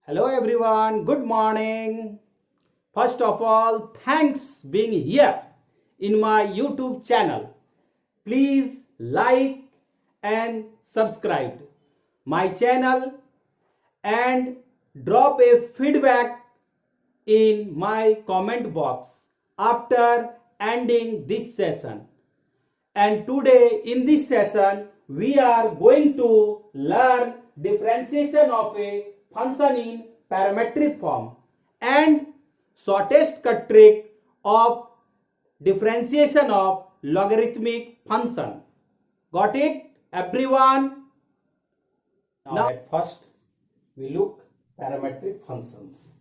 Hello everyone, good morning. First of all, thanks being here in my YouTube channel. Please like and subscribe my channel and drop a feedback in my comment box after ending this session. And today in this session we are going to learn differentiation of a function in parametric form and shortest cut trick of differentiation of logarithmic function. Got it everyone? Now at first we look parametric functions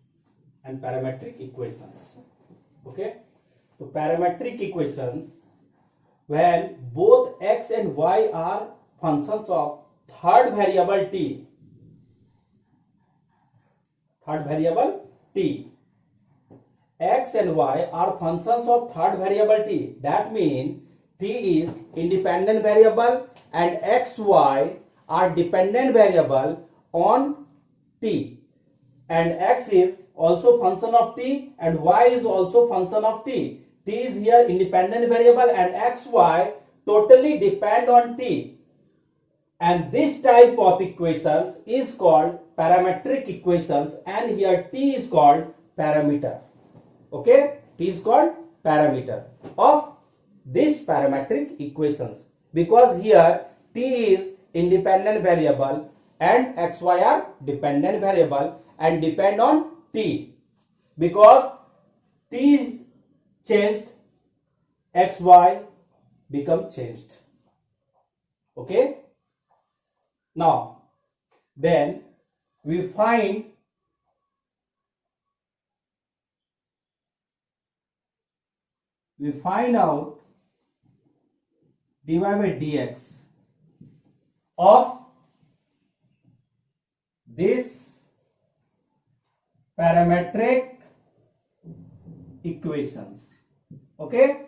and parametric equations. Okay, so parametric equations when both x and y are functions of third variable t, x and y are functions of third variable t. That means t is independent variable and x, y are dependent variable on t, and x is also function of t and y is also function of t. T is here independent variable and x, y totally depend on t, and this type of equations is called parametric equations, and here t is called parameter. Okay, t is called parameter of this parametric equations because here t is independent variable and x, y are dependent variable and depend on t. Because t is changed, x, y become changed. Okay, now then we find out dy by dx of this parametric equations. Okay,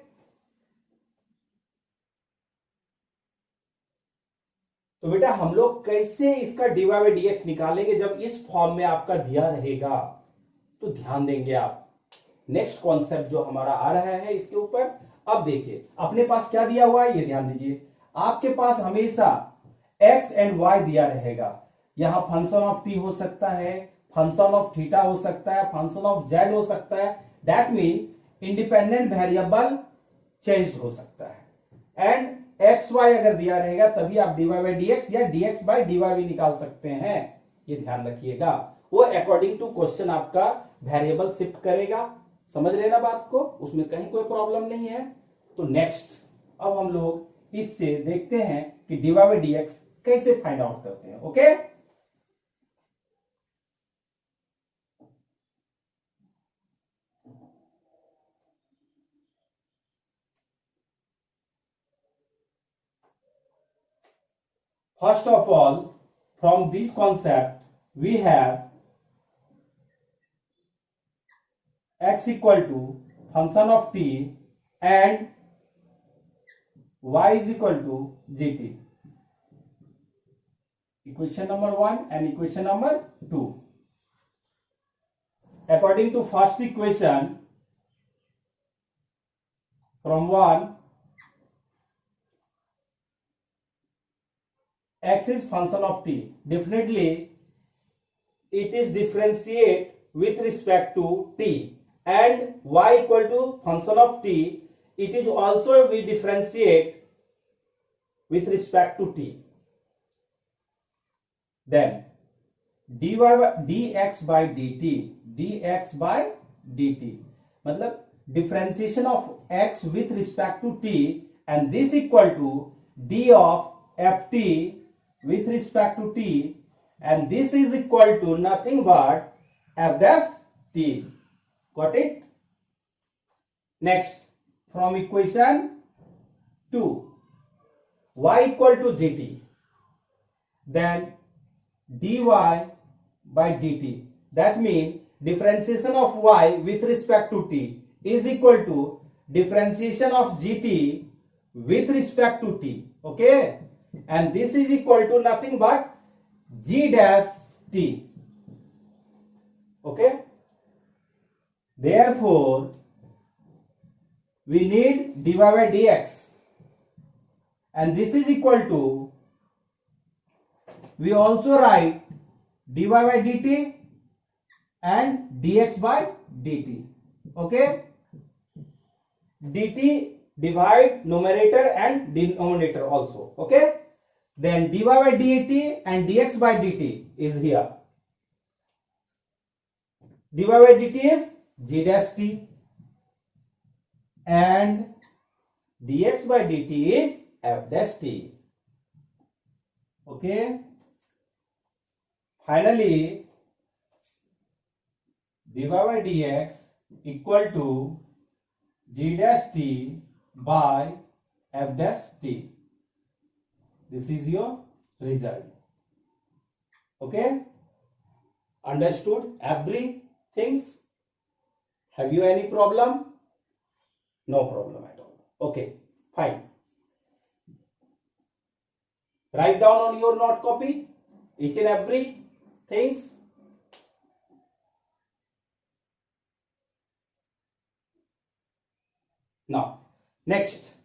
तो बेटा हम लोग कैसे इसका dy by dx निकालेंगे जब इस form में आपका दिया रहेगा, तो ध्यान देंगे आप नेक्स्ट कॉन्सेप्ट जो हमारा आ रहा है इसके ऊपर। अब देखिए अपने पास क्या दिया हुआ है, ये ध्यान दीजिए। आपके पास हमेशा x एंड y दिया रहेगा। यहां फंक्शन ऑफ t हो सकता है, फंक्शन ऑफ थीटा हो सकता है, फंक्शन ऑफ z हो सकता है। That mean independent variable change हो सकता है। एंड एक्स वाई अगर दिया रहेगा तभी आप dy by dx या dx by dy भी निकाल सकते हैं। ये ध्यान रखिएगा, वो अकॉर्डिंग टू क्वेश्चन आपका वेरिएबल शिफ्ट करेगा। समझ रहे ना बात को, उसमें कहीं कोई प्रॉब्लम नहीं है। तो नेक्स्ट अब हम लोग इससे देखते हैं कि dy by dx कैसे फाइंड आउट करते हैं। Okay, first of all, from this concept we have x equal to function of t and y is equal to gt. Equation number 1 and equation number 2. According to first equation, from 1, x is function of t. Definitely it is differentiate with respect to t, and y equal to function of t, it is also we differentiate with respect to t. Then dx by dt मतलब differentiation of x with respect to t, and this equal to d of ft with respect to t, and this is equal to nothing but f dash t. Got it? Next, from equation 2, y equal to gt, then dy by dt. That means differentiation of y with respect to t is equal to differentiation of gt with respect to t. Okay, and this is equal to nothing but g dash t. Okay, therefore we need dy by dx, and this is equal to, we also write dy by dt and dx by dt. Okay, dt divide numerator and denominator also. Okay, then dy by dt and dx by dt is here. dy by dt is g dash t and dx by dt is f dash t. Okay, finally dy by dx equal to g dash t by f dash t. This is your result. Okay, understood everything? Have you any problem? No problem at all. Okay, fine. Write down on your note copy each and every things. Now, next.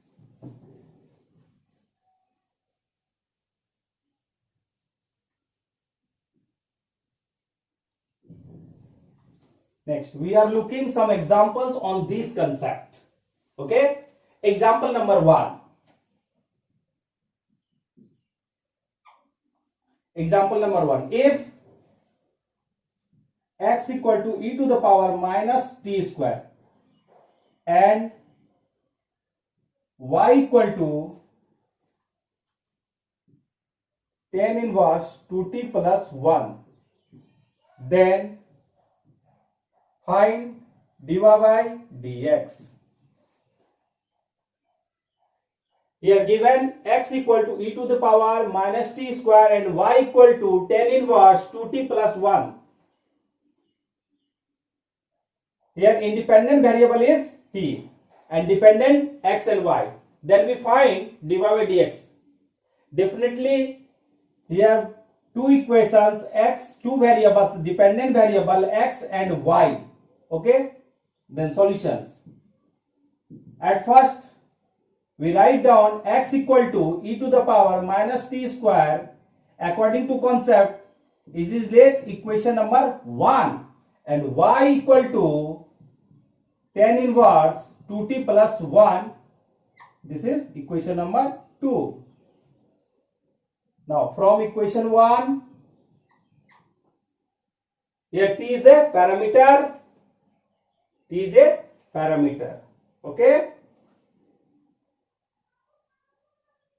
Next, we are looking some examples on this concept. Okay, example number 1. Example number 1. If x equal to e to the power minus t square and y equal to tan inverse 2t plus 1, then find dy by dx. Here given x equal to e to the power minus t square and y equal to tan inverse 2t plus 1. Here independent variable is t and dependent x and y. Then we find dy by dx. Definitely here two equations, x, two variables, dependent variable x and y. Okay, then solutions. At first we write down x equal to e to the power minus t square. According to concept, it is like equation number 1, and y equal to tan inverse 2t plus 1. This is equation number 2. Now from equation 1, here t is a parameter. T is a parameter. Okay.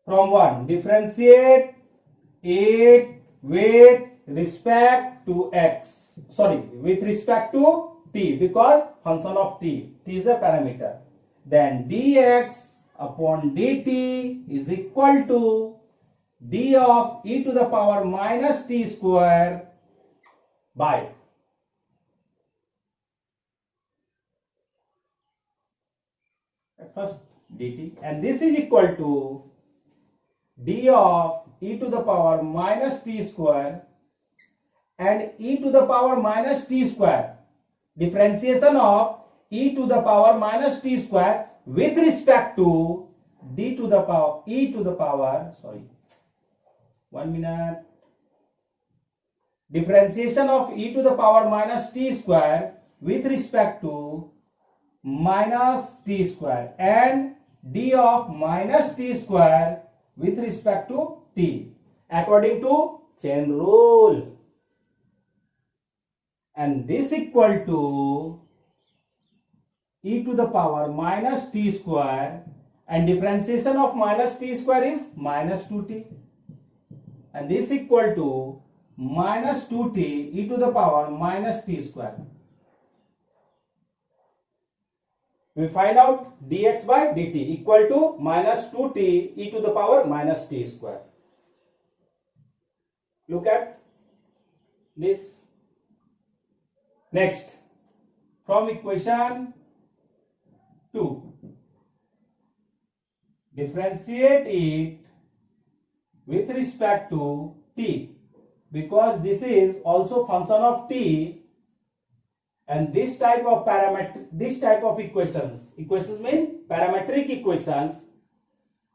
From 1, differentiate it with respect to x. Sorry, with respect to t, because function of t. T is a parameter. Then dx upon dt is equal to d of e to the power minus t square by at first dt, and this is equal to d of e to the power minus t square and e to the power minus t square, differentiation of e to the power minus t square with respect to d to the power e to the power, sorry, 1 minute, differentiation of e to the power minus t square with respect to minus t square and d of minus t square with respect to t according to chain rule, and this equal to e to the power minus t square, and differentiation of minus t square is minus 2t, and this equal to minus 2t e to the power minus t square. We find out dx by dt equal to minus 2t e to the power minus t square. Look at this. Next, from equation 2, differentiate it with respect to t, because this is also function of t, and this type of equations mean parametric equations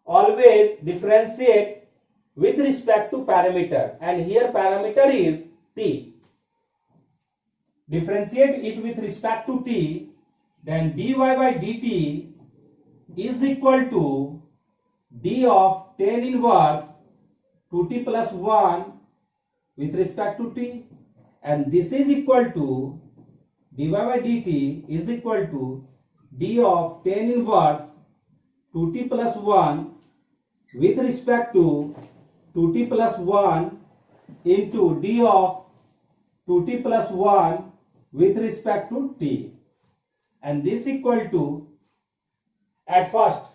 always differentiate with respect to parameter, and here parameter is t. Differentiate it with respect to t, then dy by dt is equal to d of tan inverse 2t plus 1 with respect to t, and this is equal to dy by dt is equal to d of tan inverse 2t plus 1 with respect to 2t plus 1 into d of 2t plus 1 with respect to t, and this equal to, at first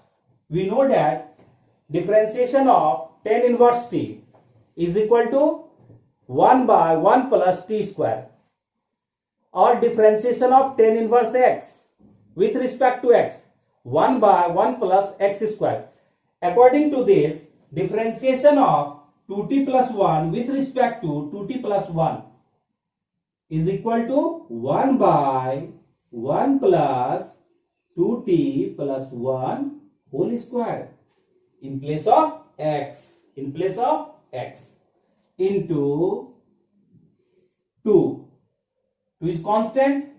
we know that differentiation of tan inverse t is equal to 1 by 1 plus t square, or differentiation of tan inverse x with respect to x 1 by 1 plus x square. According to this, differentiation of 2t plus 1 with respect to 2t plus 1 is equal to 1 by 1 plus 2t plus 1 whole square in place of x, into 2. 2 is constant.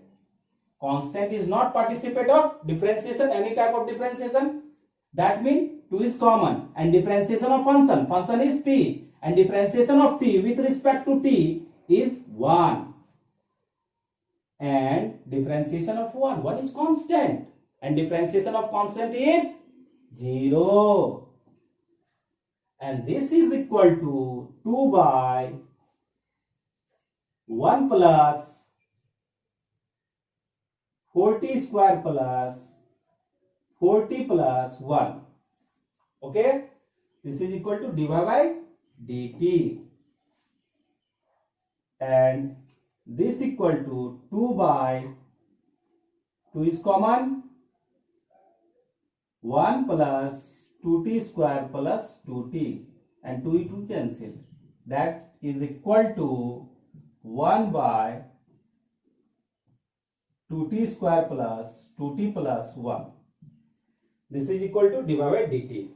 Constant is not participate of differentiation, any type of differentiation. That means 2 is common, and differentiation of function is t, and differentiation of t with respect to t is 1, and differentiation of 1 is constant, and differentiation of constant is 0, and this is equal to 2 by 1 plus 4t square plus 4t plus 1. Okay, this is equal to dy by dt, and this equal to 2 by 2 is common, 1 plus 2t square plus 2t, and 2 cancel. That is equal to 1 by 2t square plus 2t plus 1. This is equal to dy by dt.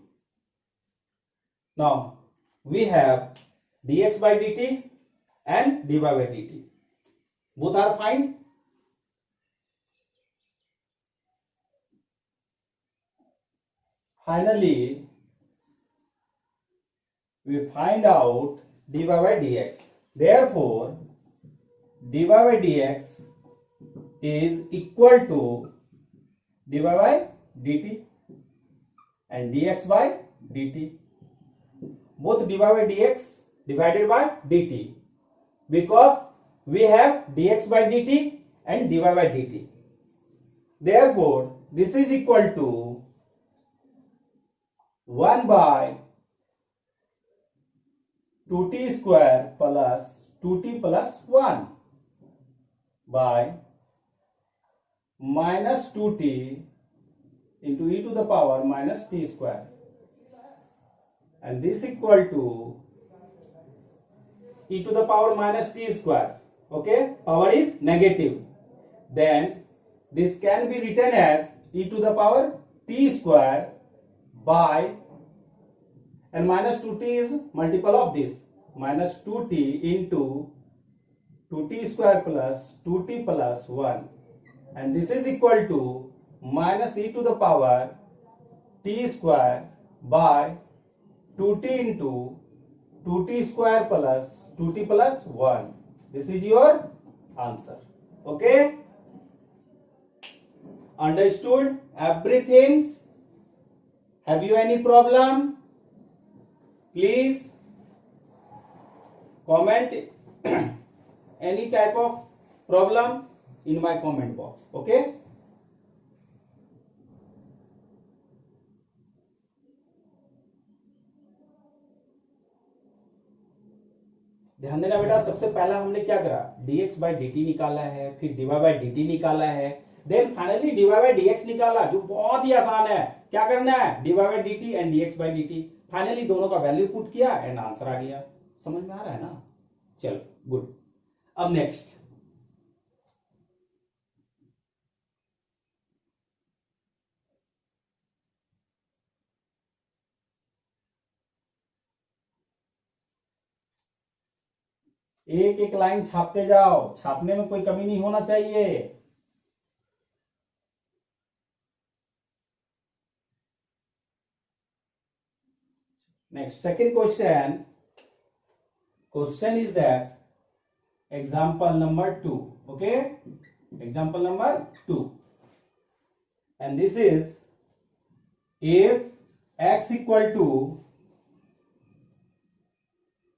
Now we have dx by dt and dy by dt. Both are fine. Finally, we find out dy by dx. Therefore, dy by dx is equal to dy by dt and dx by dt. Both dy by dx divided by dt, because we have dx by dt and dy by dt. Therefore, this is equal to 1 by 2t square plus 2t plus 1 by minus 2t into e to the power minus t square, and this equal to e to the power minus t square. Okay, power is negative, then this can be written as e to the power t square by, and minus 2t is multiple of this, minus 2t into 2t square plus 2t plus 1, and this is equal to minus e to the power t square by 2t into 2t square plus 2t plus 1. This is your answer. Okay, understood everything? Have you any problem? Please comment any type of problem in my comment box. Okay, ध्यान देना बेटा, सबसे पहला हमने क्या करा, dx by dt निकाला है, फिर dy by dt निकाला है, then finally dy by dx निकाला, जो बहुत ही आसान है. क्या करना है, dy by dt and dx by dt. Finally दोनों का वैल्यू पुट किया एंड आंसर आ गया. समझ में आ रहा है ना? चलो गुड. अब नेक्स्ट एक एक लाइन छापते जाओ, छापने में कोई कमी नहीं होना चाहिए। Next second question, question is that example number 2. Okay, example number 2, and this is if x equal to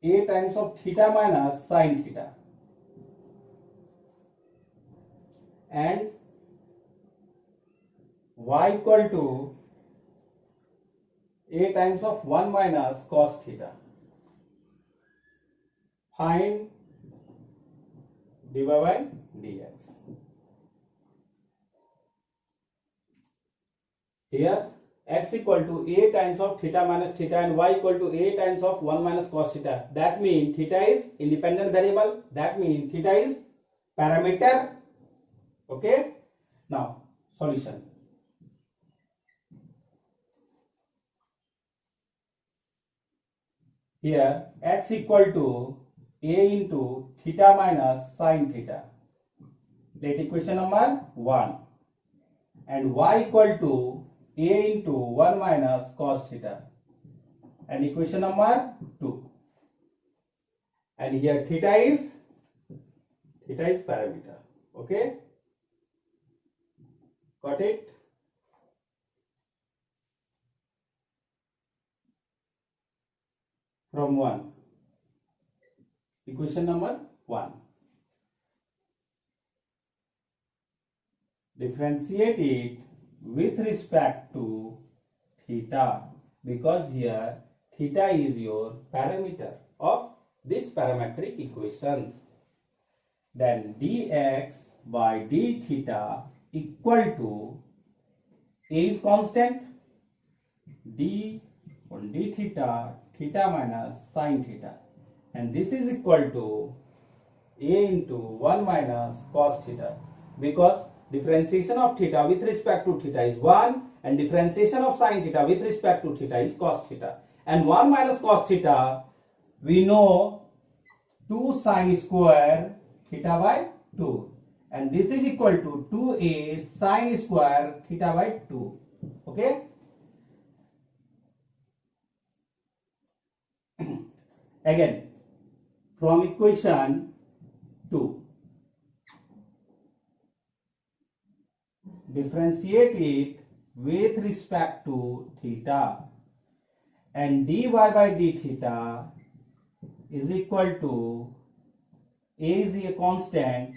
a times of theta minus sin theta and y equal to a times of 1 minus cos theta, find dy by dx. Here x equal to a times of theta minus theta and y equal to a times of 1 minus cos theta. That means theta is independent variable. That means theta is parameter. Okay. Now solution. Here x equal to a into theta minus sin theta. That equation number 1. And y equal to a into 1 minus cos theta. And equation number 2. And here theta is parameter. Okay. Got it? From 1. Equation number 1. Differentiate it with respect to theta, because here theta is your parameter of this parametric equations. Then dx by d theta equal to a is constant, d on d theta, theta minus sin theta, and this is equal to a into 1 minus cos theta, because differentiation of theta with respect to theta is 1 and differentiation of sin theta with respect to theta is cos theta, and 1 minus cos theta we know 2 sin square theta by 2, and this is equal to 2a sin square theta by 2. Okay. Again from equation 2, differentiate it with respect to theta, and dy by d theta is equal to a is a constant,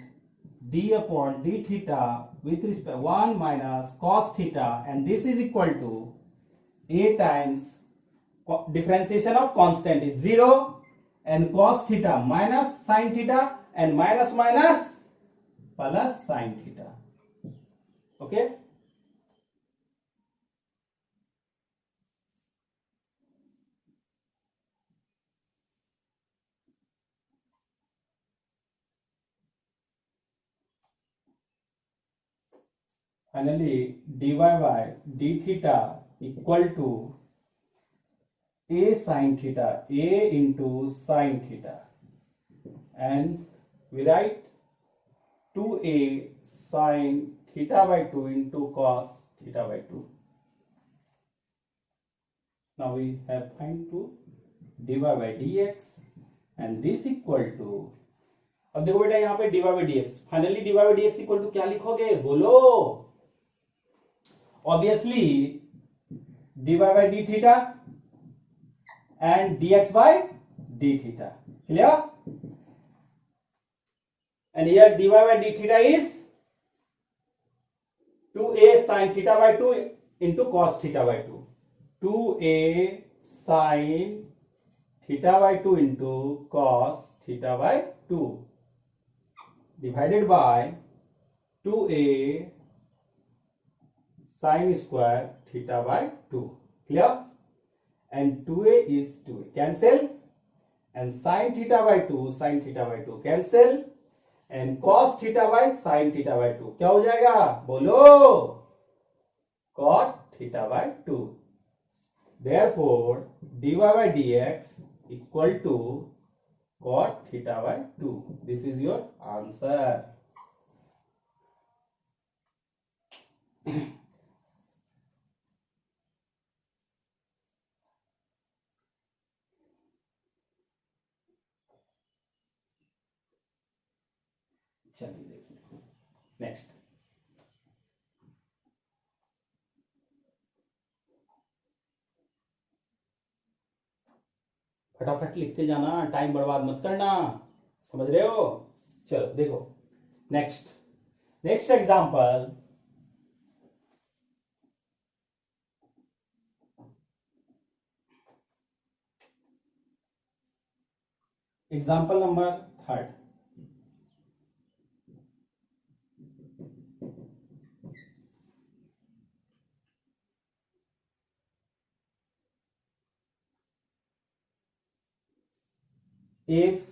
d upon d theta with respect 1 minus cos theta, and this is equal to a times differentiation of constant is 0 and cos theta minus sin theta and minus minus plus sin theta. Okay. Finally, dy by d theta equal to a sin theta, a into sin theta, and we write 2a sin theta by 2 into cos theta by 2. Now we have find to dy by dx, and this equal to, अब देखो बेटा यहाँ पे dy by dx, finally dy by dx equal to क्या लिखोगे बोलो? Obviously dy by d theta and dx by d theta. Clear? And here dy by d theta is 2a sin theta by 2 into cos theta by 2. 2a sin theta by 2 into cos theta by 2 divided by 2a sin square theta by 2. Clear? And 2a is 2a. Cancel. And sin theta by 2 cancel. And cos theta by sin theta by 2 क्या हो जाएगा बोलो? Cot theta by 2. Therefore dy by dx equal to cot theta by 2. This is your answer. चलिए देखिए next. फटाफट लिखते जाना, time बर्बाद मत करना, समझ रहे हो। चलो देखो next example. Example number 3। if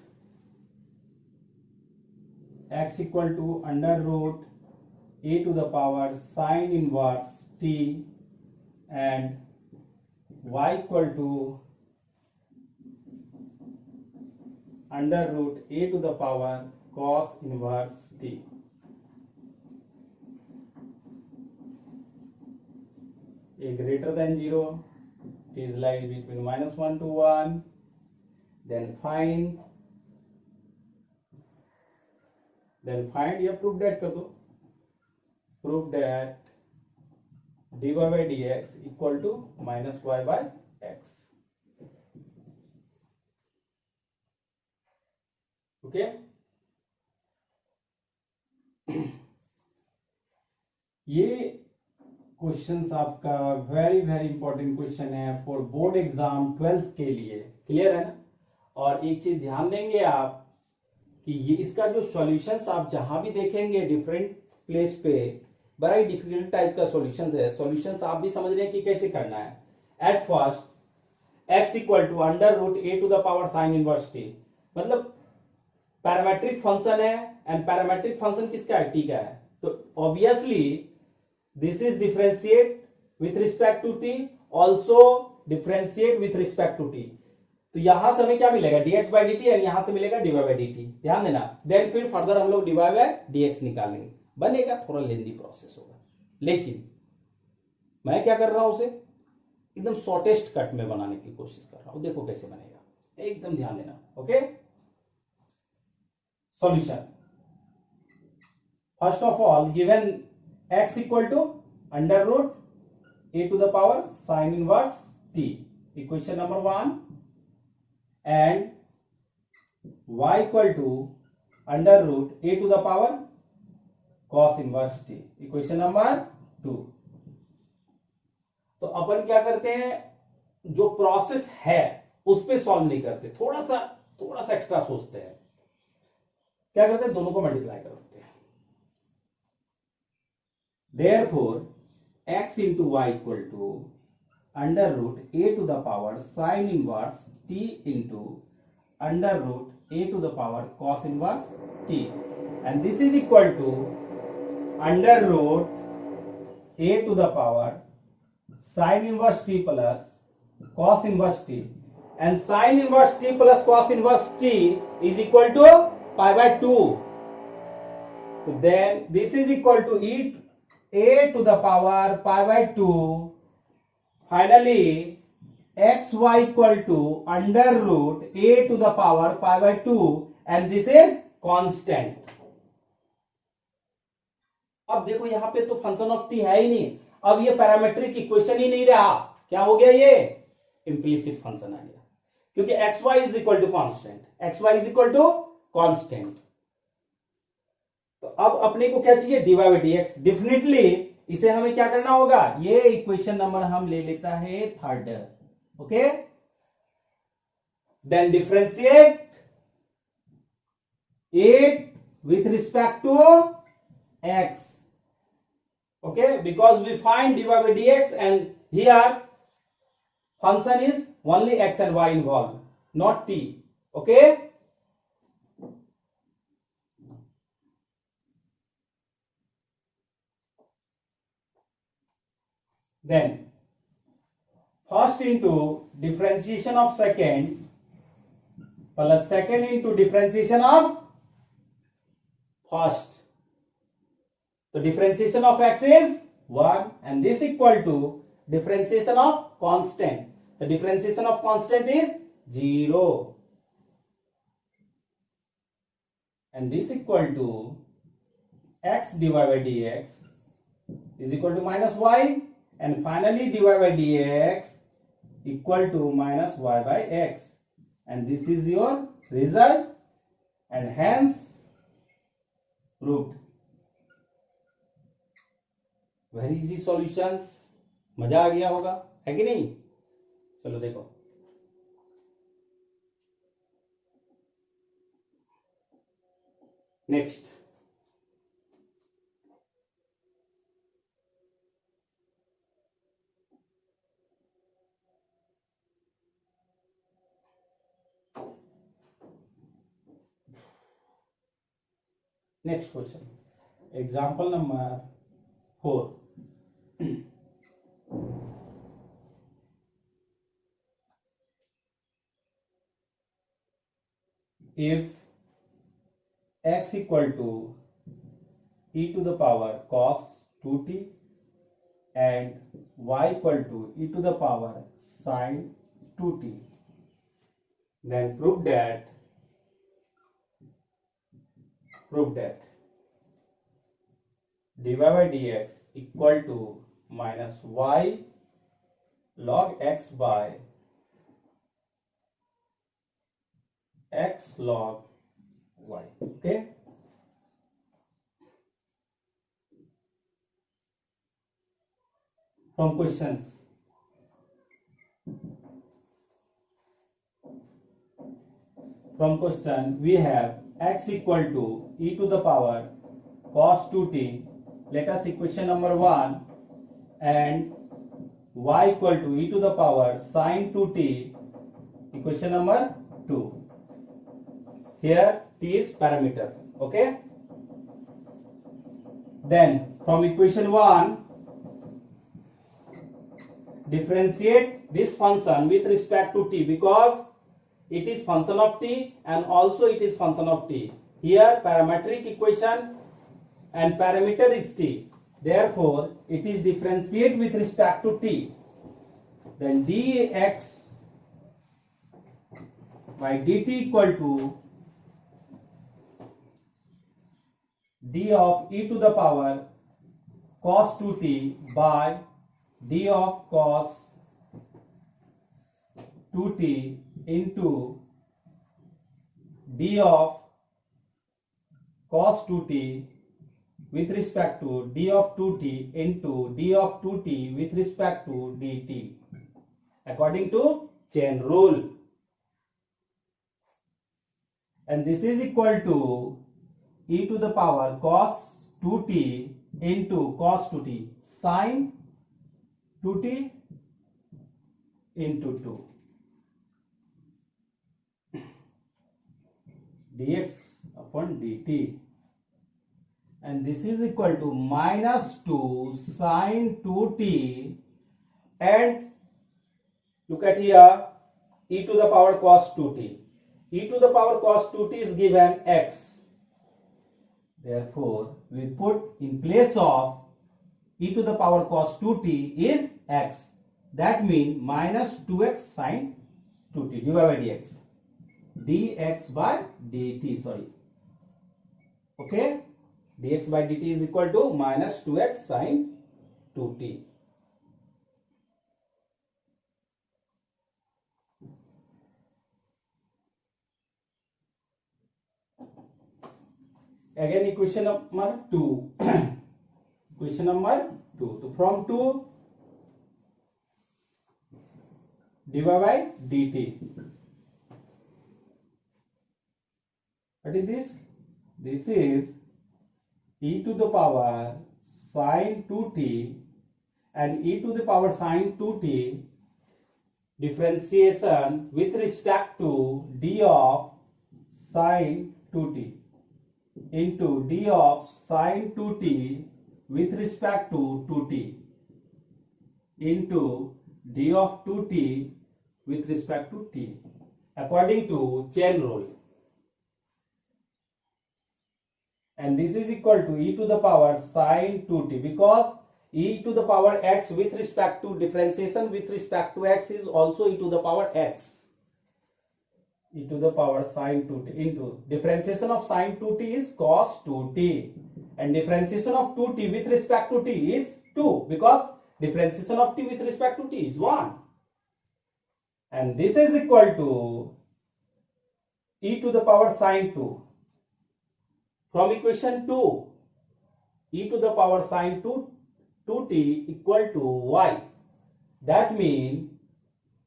x equal to under root a to the power sine inverse t and y equal to under root a to the power cos inverse t, a greater than 0, t is lying between -1 to 1, then find या proof that कर दो, proof that dy by dx equal to -y by x. Okay ये questions आपका very important question है for board exam 12th के लिए, clear है ना। और एक चीज ध्यान देंगे आप कि ये इसका जो सॉल्यूशंस आप जहां भी देखेंगे डिफरेंट प्लेस पे बड़ा ही डिफिकल्ट टाइप का सॉल्यूशंस है। सॉल्यूशंस आप भी समझ रहे हैं कि कैसे करना है। At first x equal to under root a to the power sine inverse t, मतलब पैरामेट्रिक फंक्शन है एंड पैरामेट्रिक फंक्शन किसका है, t का है। तो obviously this is differentiate with respect to t, also differentiate with respect to t। तो यहां से हमें क्या मिलेगा dx by dt और यहां से मिलेगा dy by dt, ध्यान देना। देन फिर फर्दर हम लोग dy by dx निकालेंगे, बनेगा, थोड़ा लेंदी प्रोसेस होगा, लेकिन मैं क्या कर रहा हूं उसे एकदम शॉर्टेस्ट कट में बनाने की कोशिश कर रहा हूं। देखो कैसे बनेगा, एकदम ध्यान देना। Okay solution, first of all given x equal to under root a to the power sine inverse t, equation number 1, and y equal to under root a to the power cos inverse t, equation number 2। तो अपन क्या करते हैं, जो process है उस पे solve नहीं करते, थोड़ा सा एक्स्ट्रा सोचते हैं। क्या करते हैं, दोनों को मल्टीप्लाई करते हैं। Therefore x into y equal to under root a to the power sin inverse t into under root a to the power cos inverse t, and this is equal to under root a to the power sin inverse t plus cos inverse t, and sin inverse t plus cos inverse t is equal to pi by 2. So then this is equal to a to the power pi by 2. Finally, xy equal to under root a to the power pi by 2, and this is constant. अब देखो यहां पे तो function of t है ही नहीं, अब ये parametric equation ही नहीं रहा, क्या हो गया, ये इंप्लिसिट फंक्शन आ गया, क्योंकि xy is equal to constant, xy is equal to constant. तो अब अपने को क्या चाहिए, dy by dx। डेफिनेटली इसे हमें क्या करना होगा, ये इक्वेशन नंबर हम ले लेता है 3rd। Okay then differentiate it with respect to x, okay, because we find dy by dx and here function is only x and y involved, not t. Okay, then first into differentiation of second, plus second into differentiation of first. So differentiation of x is 1 and this equal to differentiation of constant. The differentiation of constant is 0 and this equal to x divided by dx is equal to minus y, and finally dy by dx equal to minus y by x, and this is your result and hence proved. Very easy solutions. मजा आ गया होगा, है कि नहीं? चलो देखो, next. Next question, example number 4. If x equal to e to the power cos 2t and y equal to e to the power sin 2t, then prove that dy by dx equal to minus y log x by x log y. Okay, from questions, we have x equal to e to the power cos 2t. Let us equation number 1, and y equal to e to the power sin 2t, equation number 2. Here t is parameter. Okay, then from equation 1 differentiate this function with respect to t, because it is function of t and also it is function of t. Here parametric equation and parameter is t, therefore it is differentiate with respect to t. Then dx by dt equal to d of e to the power cos 2t by d of cos 2t into d of cos 2t with respect to d of 2t into d of 2t with respect to dt, according to chain rule. And this is equal to e to the power cos 2t into cos 2t sin 2t into 2 dx upon dt, and this is equal to minus 2 sin 2t, and look at here, e to the power cos 2t. E to the power cos 2t is given x. Therefore, we put in place of e to the power cos 2t is x. That means minus 2x sin 2t divided by dx. Dx by dt, sorry. Okay, dx by dt is equal to minus 2x sin 2t. Again equation number 2. Equation number 2. So from 2 divided by dt. What is this? This is e to the power sin 2t, and e to the power sin 2t differentiation with respect to d of sin 2t into d of sin 2t with respect to 2t into d of 2t with respect to t, according to chain rule. And this is equal to e to the power sine 2t, because e to the power x with respect to differentiation with respect to x is also e to the power x. E to the power sine 2t into differentiation of sine 2t is cos 2t, and differentiation of 2t with respect to t is 2, because differentiation of t with respect to t is 1. And this is equal to e to the power sine 2. From equation 2, e to the power sine 2t equal to y. That means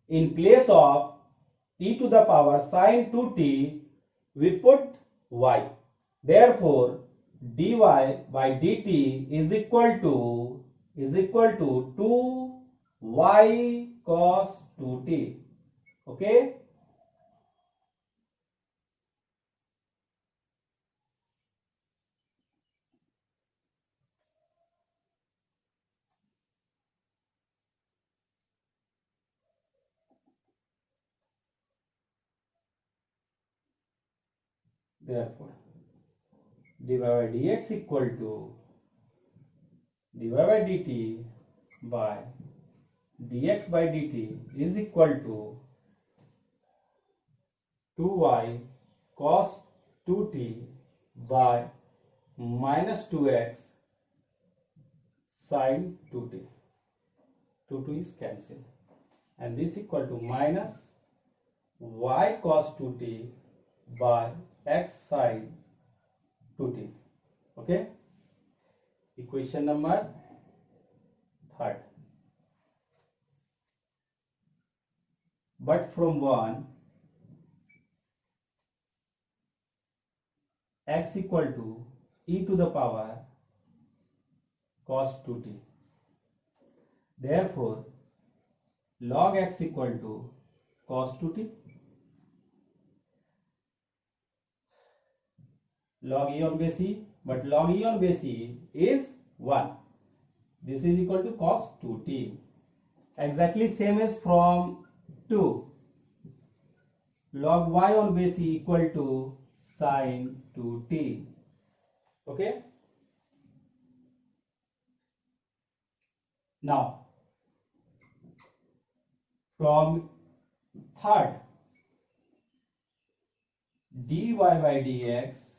in place of e to the power sine 2t, we put y. Therefore, dy by dt is equal to 2y cos 2t. Okay. Therefore, dy by dx equal to dy by dt by dx by dt is equal to 2y cos 2t by minus 2x sin 2t. 2 is cancelled, and this equal to minus y cos 2t by x sin 2t. Okay. Equation number 3rd. But from 1, x equal to e to the power cos 2t. Therefore, log x equal to cos 2t. Log e on base e, but log e on base e is 1. This is equal to cos 2t. Exactly same as from 2. Log y on base e equal to sin 2t. Okay. Now, from 3rd, dy by dx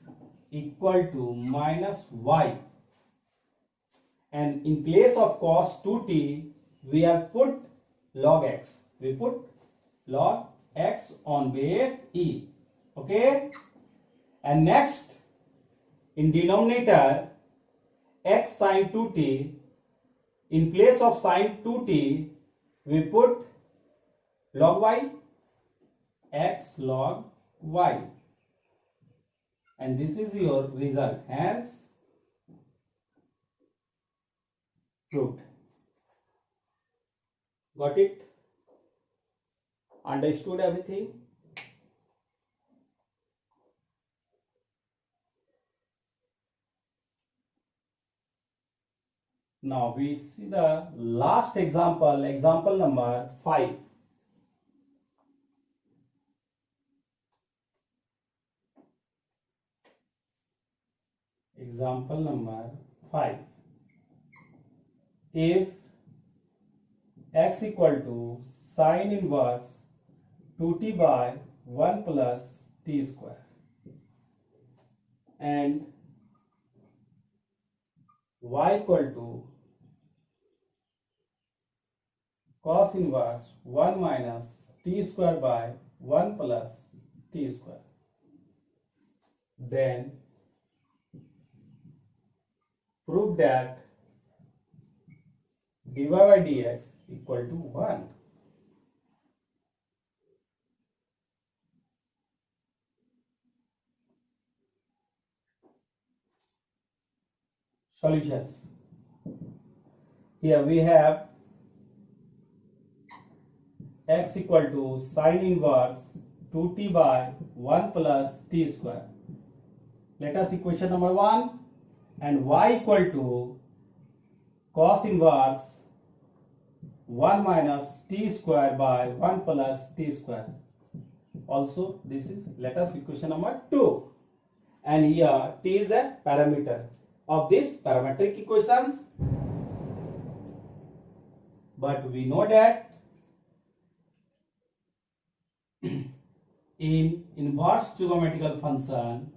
equal to minus y, and in place of cos 2t we have put log x. We put log x on base e. Okay. And next, in denominator, x sin 2t, in place of sin 2t we put log y, x log y, and this is your result. Hence, proved. Got it? Understood everything? Now we see the last example, example number 5. Example number 5. If x equal to sine inverse 2t by 1 plus t square, and y equal to cos inverse 1 minus t square by 1 plus t square, then prove that dy by dx equal to 1. Solutions. Here we have x equal to sine inverse 2t by 1 plus t square. Let us equation number 1, and y equal to cos inverse 1 minus t square by 1 plus t square. Also this is let us equation number 2, and here t is a parameter of this parametric equations. But we know that in inverse trigonometrical function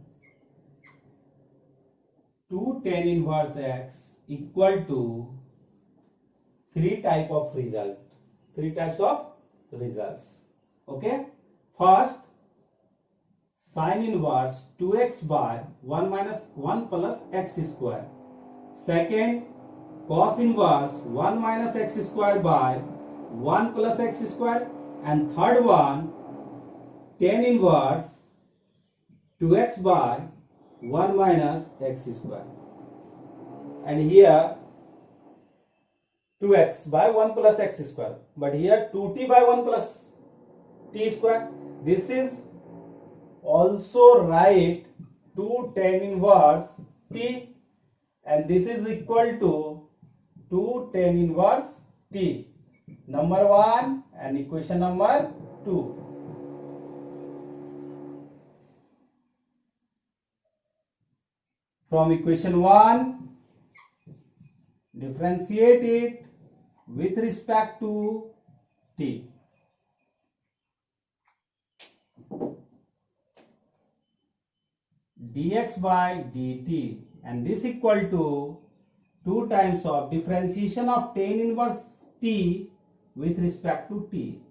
2 tan inverse x equal to three types of results. Okay, first sin inverse 2x by 1 minus 1 plus x square. Second, cos inverse 1 minus x square by 1 plus x square. And third one, tan inverse 2x by 1 minus x square. And here 2x by 1 plus x square, but here 2t by 1 plus t square. This is also write 2 tan inverse t, and this is equal to 2 tan inverse t, number 1 and equation number 2. From equation 1, differentiate it with respect to t. Dx by dt, and this equal to 2 times of differentiation of tan inverse t with respect to t,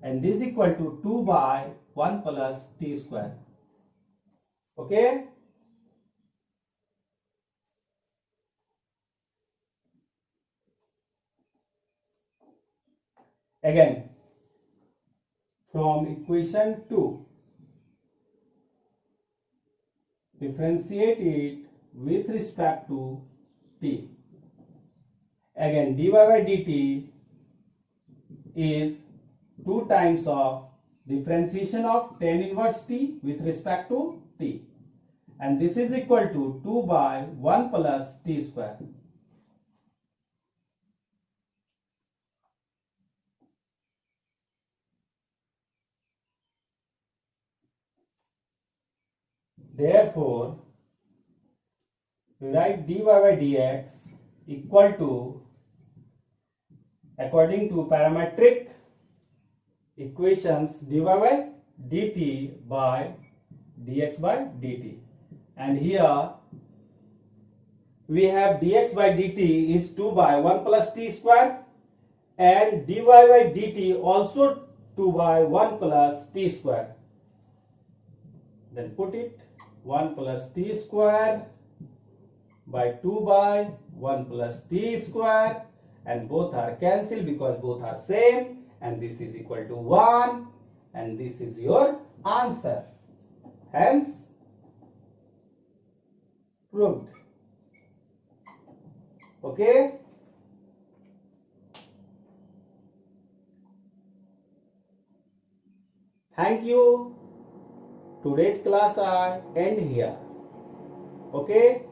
and this equal to 2 by 1 plus t square. Okay. Again, from equation 2, differentiate it with respect to t. Again, dy by dt is 2 times of differentiation of tan inverse t with respect to t, and this is equal to 2 by 1 plus t square. Therefore, we write dy by dx equal to, according to parametric equations, dy by dt by dx by dt. And here we have dx by dt is 2 by 1 plus t square, and dy by dt also 2 by 1 plus t square. Then put it 1 plus t square by 2 by 1 plus t square, and both are cancelled because both are same, and this is equal to 1, and this is your answer. Hence proved. Okay. Thank you. Today's class I end here. Okay.